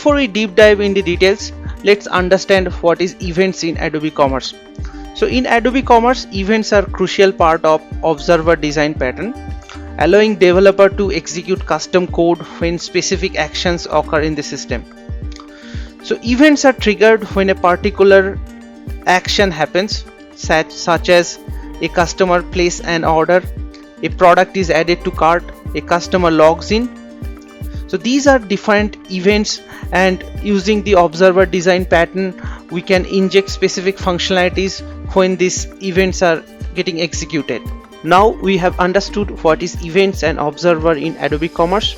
Before we deep dive into details, let's understand what is events in Adobe Commerce. So in Adobe Commerce, events are crucial part of observer design pattern, allowing developer to execute custom code when specific actions occur in the system. So events are triggered when a particular action happens, such as a customer places an order, a product is added to cart, a customer logs in. So these are different events, and using the observer design pattern we can inject specific functionalities when these events are getting executed. Now we have understood what is events and observer in Adobe Commerce.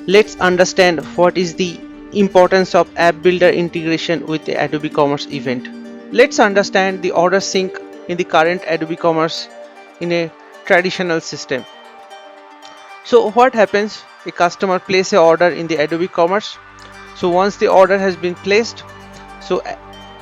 Let's understand what is the importance of AppBuilder integration with the Adobe Commerce event. Let's understand the order sync in the current Adobe Commerce in a traditional system. So what happens? A customer places an order in the Adobe Commerce. So once the order has been placed, so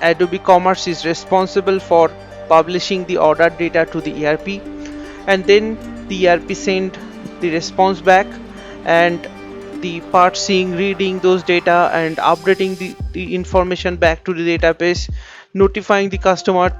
Adobe Commerce is responsible for publishing the order data to the ERP, and then the ERP send the response back, and the parsing, reading those data and updating the information back to the database, notifying the customer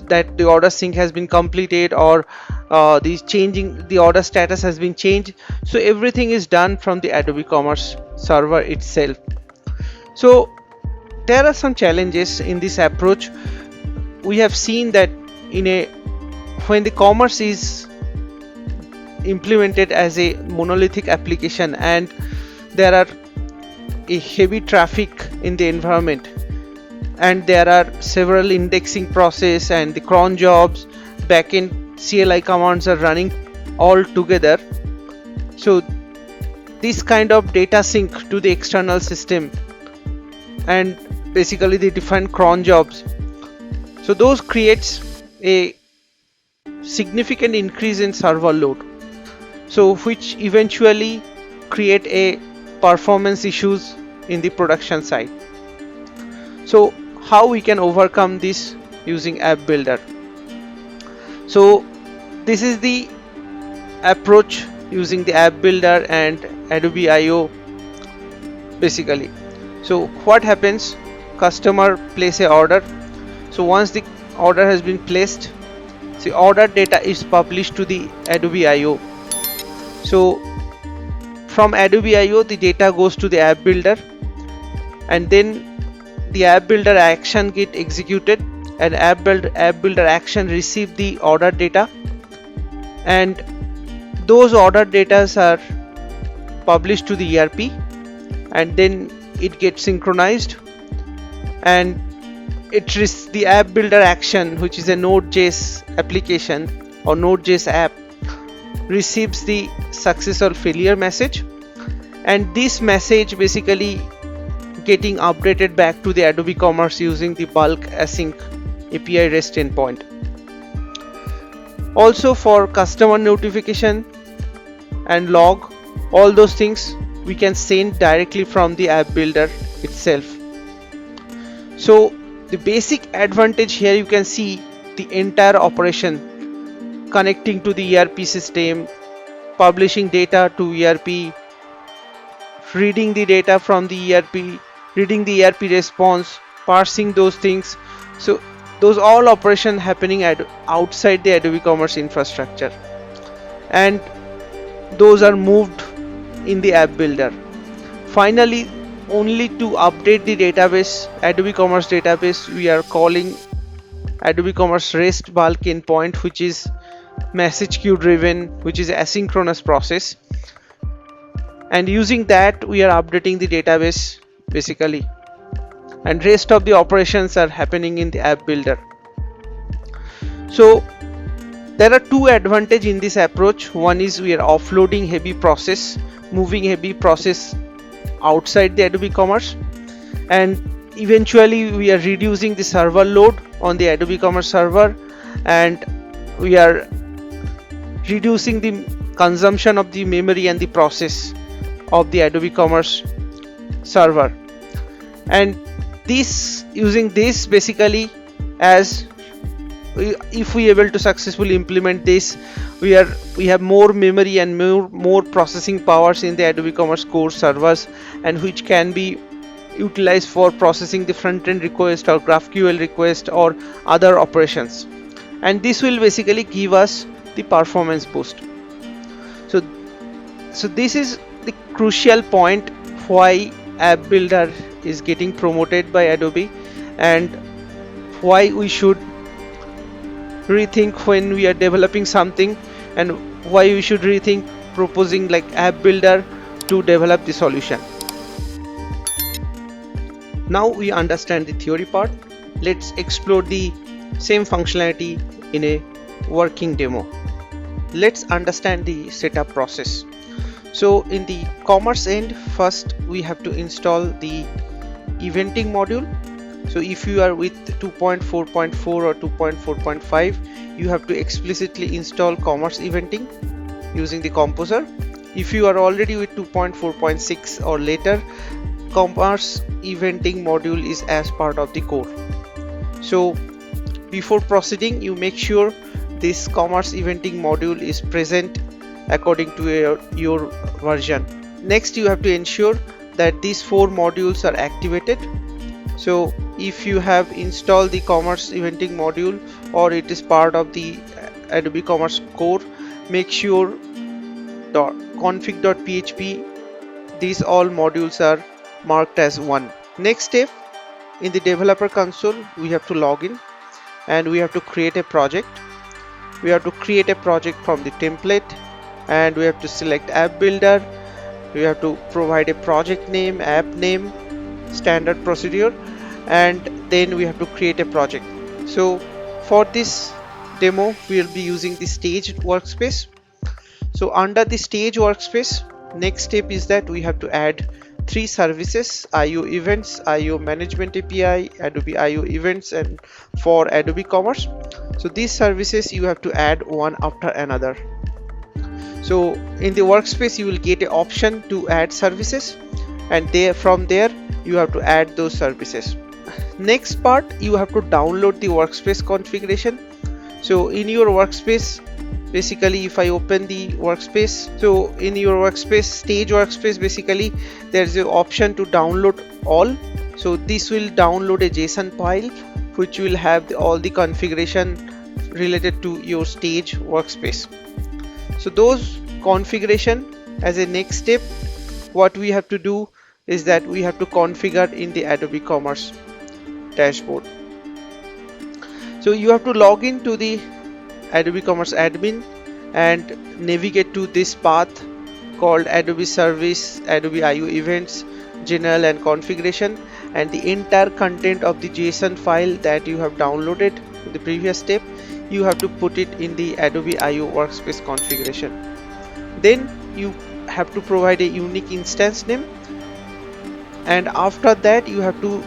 that the order sync has been completed, or the order status has been changed. So everything is done from the Adobe Commerce server itself. So there are some challenges in this approach. We have seen that when the commerce is implemented as a monolithic application and there are a heavy traffic in the environment, and there are several indexing process and the cron jobs, backend CLI commands are running all together. So this kind of data sync to the external system and basically the different cron jobs, so those creates a significant increase in server load, so which eventually create a performance issues in the production side. So how we can overcome this using AppBuilder? So this is the approach using the AppBuilder and Adobe IO basically. So what happens? Customer place a order. So once the order has been placed, the order data is published to the Adobe IO. So from Adobe IO the data goes to the AppBuilder, and then the AppBuilder action get executed, and AppBuilder action receive the order data, and those order data are published to the ERP, and then it gets synchronized, and the AppBuilder action, which is a Node.js application or Node.js app, receives the success or failure message, and this message basically getting updated back to the Adobe Commerce using the bulk async API REST endpoint. Also for customer notification and log, all those things we can send directly from the AppBuilder itself. So the basic advantage here, you can see the entire operation connecting to the ERP system, publishing data to ERP, reading the data from the ERP, reading the ERP response, parsing those things. So those all operation happening outside the Adobe Commerce infrastructure, and those are moved in the AppBuilder. Finally, only to update the database, Adobe Commerce database, we are calling Adobe Commerce REST bulk endpoint, which is message queue driven, which is asynchronous process, and using that we are updating the database basically, and rest of the operations are happening in the AppBuilder. So there are two advantages in this approach. One is we are offloading heavy process, moving heavy process outside the Adobe Commerce, and eventually we are reducing the server load on the Adobe Commerce server, and we are reducing the consumption of the memory and the process of the Adobe Commerce server. And using this basically, as if we able to successfully implement this, we have more memory and more processing powers in the Adobe Commerce core servers, and which can be utilized for processing the front-end request or GraphQL request or other operations, and this will basically give us the performance boost. So this is the crucial point why App Builder is getting promoted by Adobe, and why we should rethink when we are developing something, and why we should rethink proposing like App Builder to develop the solution. Now we understand the theory part. Let's explore the same functionality in a working demo. Let's understand the setup process. So in the commerce end, first we have to install the eventing module. So if you are with 2.4.4 or 2.4.5, you have to explicitly install commerce eventing using the composer. If you are already with 2.4.6 or later, commerce eventing module is as part of the core. So before proceeding, you make sure this commerce eventing module is present according to your version. Next, you have to ensure that these 4 modules are activated. So if you have installed the commerce eventing module or it is part of the Adobe Commerce core, make sure config.php, these all modules are marked as 1. Next step, in the developer console, we have to log in and we have to create a project. We have to create a project from the template, and we have to select App Builder. We have to provide a project name, app name, standard procedure, and then we have to create a project. So for this demo, we will be using the staged workspace. So under the stage workspace, next step is that we have to add 3 services: IO events, IO management API, Adobe IO events, and for Adobe Commerce. So these services you have to add one after another. So in the workspace, you will get an option to add services, and from there you have to add those services. Next part, you have to download the workspace configuration. So in your workspace, basically if I open the workspace, so in your workspace, stage workspace, basically there's an option to download all. So this will download a JSON file which will have all the configuration related to your stage workspace. So those configuration, as a next step, what we have to do is that we have to configure in the Adobe Commerce dashboard. So you have to log into the Adobe Commerce admin and navigate to this path called Adobe Service, Adobe IO Events, General and Configuration, and the entire content of the JSON file that you have downloaded in the previous step, you have to put it in the Adobe IO Workspace configuration. Then you have to provide a unique instance name, and after that you have to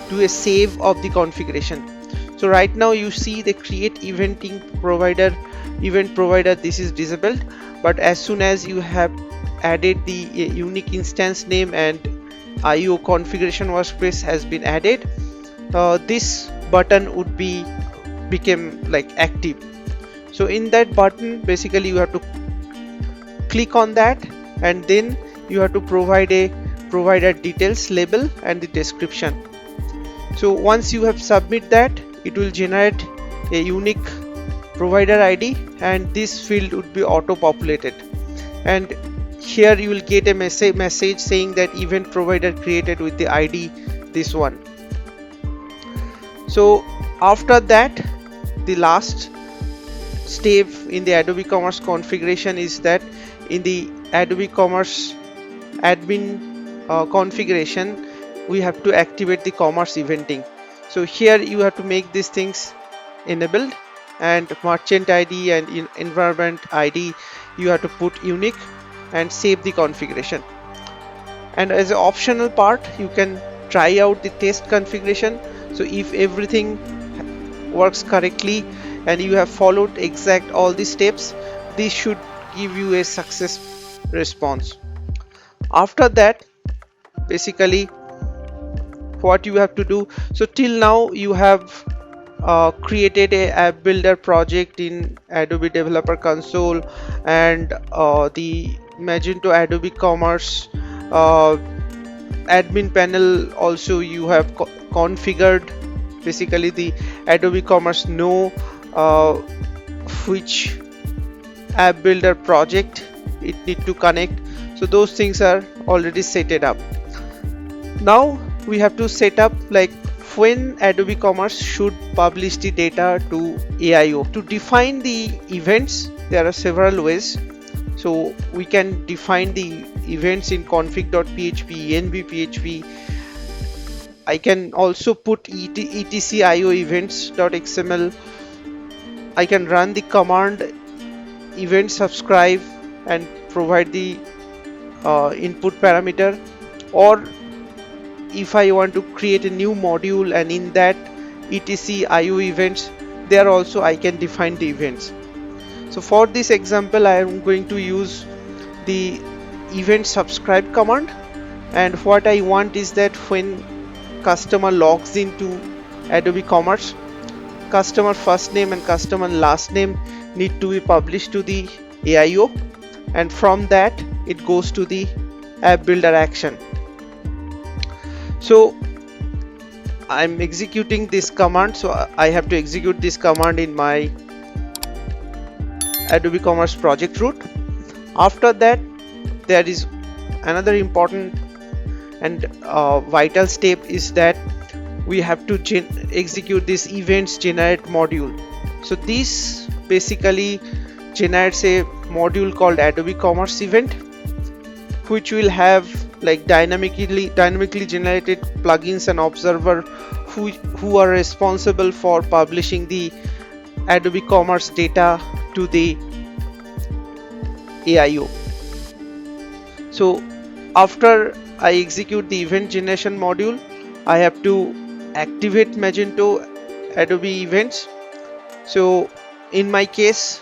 do a save of the configuration. So right now you see the create event provider, this is disabled, but as soon as you have added the unique instance name and IO configuration workspace has been added, this button would become like active. So in that button, basically you have to click on that, and then you have to provide a provider details label and the description. So once you have submit that, it will generate a unique provider ID, and this field would be auto populated, and here you will get a message saying that event provider created with the ID this one. So after that, the last step in the Adobe Commerce configuration is that in the Adobe Commerce admin configuration, we have to activate the commerce eventing. So here you have to make these things enabled, and merchant ID and environment ID you have to put unique and save the configuration. And as an optional part, you can try out the test configuration. So if everything works correctly and you have followed exact all the steps, this should give you a success response. After that, basically what you have to do, so till now you have created a app builder project in Adobe Developer Console and the Magento Adobe Commerce admin panel also you have configured basically the Adobe Commerce know which app builder project it need to connect. So those things are already set it up. Now we have to set up like when Adobe Commerce should publish the data to AIO. To define the events, there are several ways. So we can define the events in config.php, env.php. I can also put etc io events.xml. I can run the command event subscribe and provide the input parameter, or if I want to create a new module and in that etc io events, there also I can define the events. So for this example I am going to use the event subscribe command, and what I want is that when customer logs into Adobe Commerce, customer first name and customer last name need to be published to the AIO, and from that it goes to the app builder action. So I'm executing this command, so I have to execute this command in my Adobe Commerce project root. After that, there is another important and vital step is that we have to execute this events generate module. So this basically generates a module called Adobe Commerce event, which will have like dynamically generated plugins and observer who are responsible for publishing the Adobe Commerce data to the AIO. So after I execute the event generation module, I have to activate Magento Adobe events. So in my case,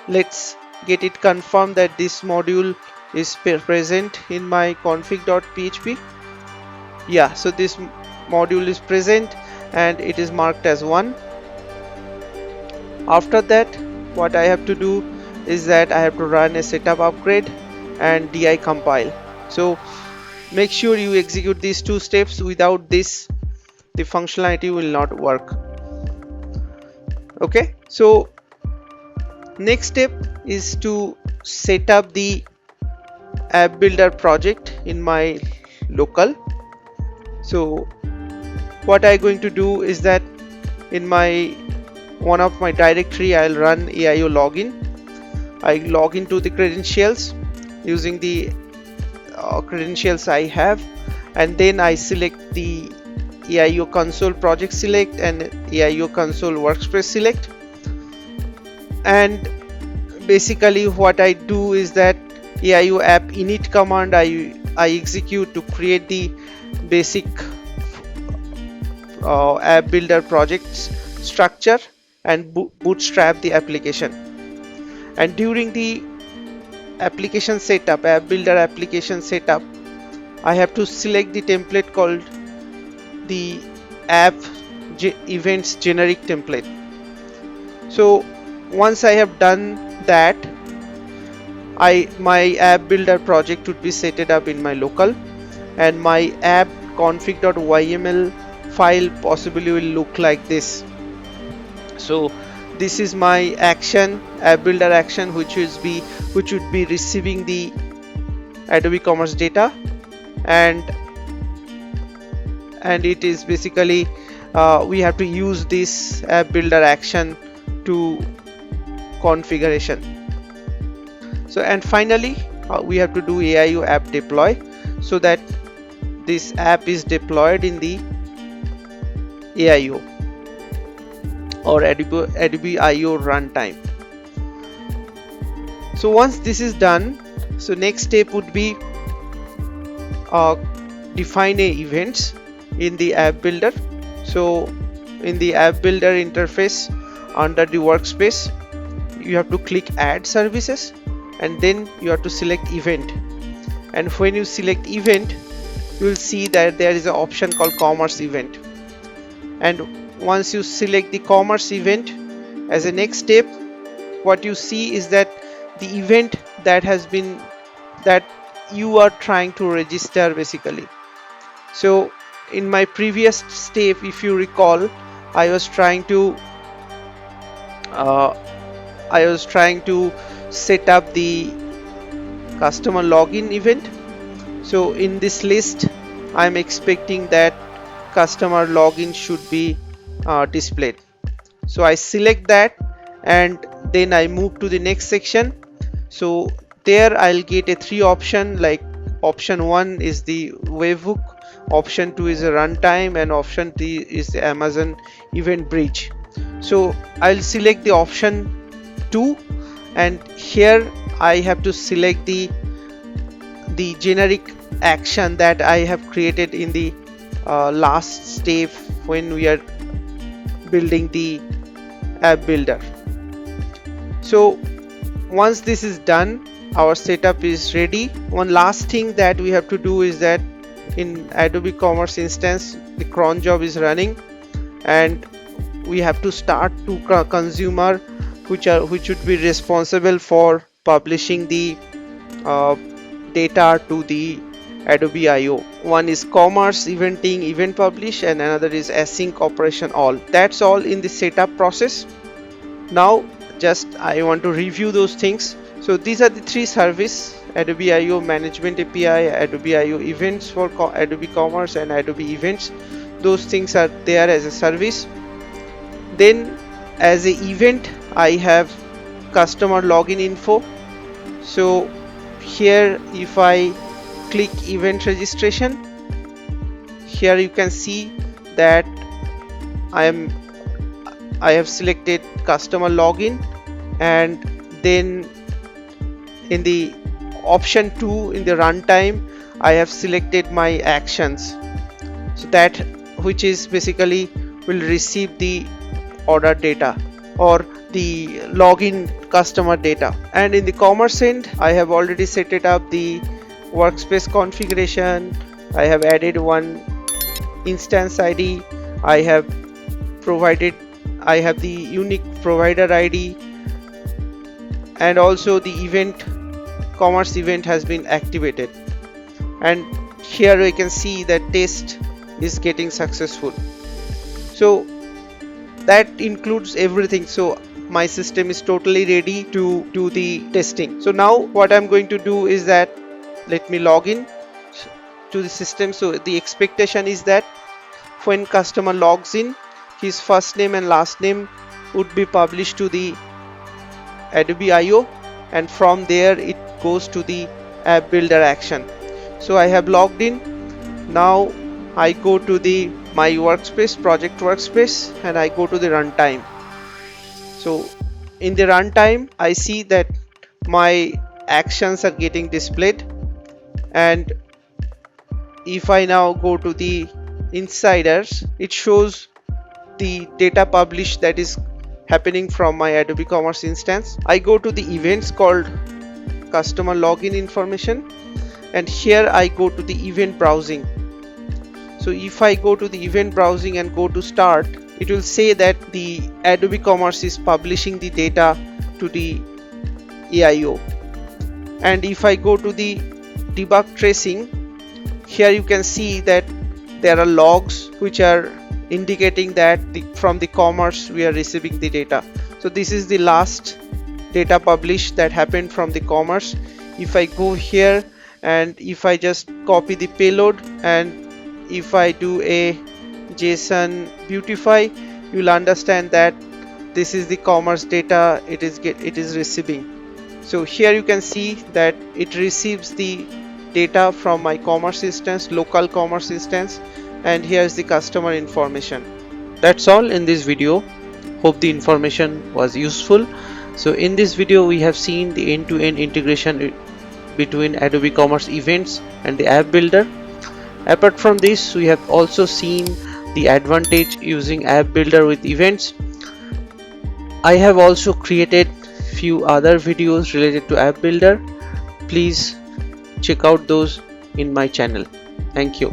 let's get it confirmed that this module is present in my config.php. Yeah, so this module is present and it is marked as 1. After that, what I have to do is that I have to run a setup upgrade and di compile. So make sure you execute these two steps. Without this, the functionality will not work. Okay, so next step is to set up the app builder project in my local. So what I'm going to do is that in my one of my directory I'll run AIO login. I log into the credentials using the credentials I have, and then I select the AIO console project select and AIO console workspace select, and basically what I do is that AIO app init command I execute to create the basic app builder project structure and bootstrap the application. And during the application setup, app builder application setup, I have to select the template called the app events generic template. So once I have done that, my app builder project would be set up in my local, and my app config.yml file possibly will look like this. So this is my action, app builder action, which would be receiving the Adobe Commerce data, and it is basically we have to use this app builder action to configuration. So and finally we have to do AIO app deploy so that this app is deployed in the AIO or Adobe IO runtime. So once this is done, so next step would be define a events in the app builder. So in the app builder interface under the workspace, you have to click add services, and then you have to select event, and when you select event, you will see that there is an option called commerce event. And once you select the commerce event, as a next step, what you see is that the event that you are trying to register basically. So in my previous step, if you recall, I was trying to uh, set up the customer login event. So in this list, I'm expecting that customer login should be displayed. So I select that, and then I move to the next section. So there I'll get a 3 option, like option 1 is the webhook, option 2 is a runtime, and option 3 is the Amazon event bridge. So I'll select the option 2, and here I have to select the generic action that I have created in the last step when we are building the app builder. So once this is done, our setup is ready. One last thing that we have to do is that in Adobe Commerce instance, the cron job is running, and we have to start to consumer which should be responsible for publishing the data to the Adobe IO. One is commerce, eventing, event publish, and another is async operation all. That's all in the setup process. Now just I want to review those things. So these are the 3 services: Adobe IO Management API, Adobe IO Events for Adobe Commerce, and Adobe Events. Those things are there as a service. Then as an event, I have customer login info. So here if I click event registration, here you can see that I have selected customer login, and then in the option 2 in the runtime I have selected my actions, so that which is basically will receive the order data or the login customer data. And in the commerce end, I have already set it up the workspace configuration. I have added one instance ID. I have the unique provider ID, and also the commerce event has been activated. And here we can see that test is getting successful. So that includes everything. So my system is totally ready to do the testing. So now what I'm going to do is that let me log in to the system. So the expectation is that when customer logs in, his first name and last name would be published to the Adobe IO, and from there it goes to the app builder action. So I have logged in. Now I go to the my workspace, project workspace, and I go to the runtime. So in the runtime I see that my actions are getting displayed, and if I now go to the insiders, it shows the data published that is happening from my Adobe Commerce instance. I go to the events called customer login information, and here I go to the event browsing. So if I go to the event browsing and go to start, it will say that the Adobe Commerce is publishing the data to the AIO. And if I go to the debug tracing, here you can see that there are logs which are indicating that from the commerce we are receiving the data. So this is the last data published that happened from the commerce. If I go here and if I just copy the payload, and if I do a JSON beautify, you will understand that this is the commerce data it is receiving. So here you can see that it receives the data from my commerce instance, local commerce instance, and here's the customer information. That's all in this video. Hope the information was useful. So in this video we have seen the end-to-end integration between Adobe Commerce events and the app builder. Apart from this, we have also seen the advantage using app builder with events. I have also created few other videos related to app builder. Please check out those in my channel. Thank you.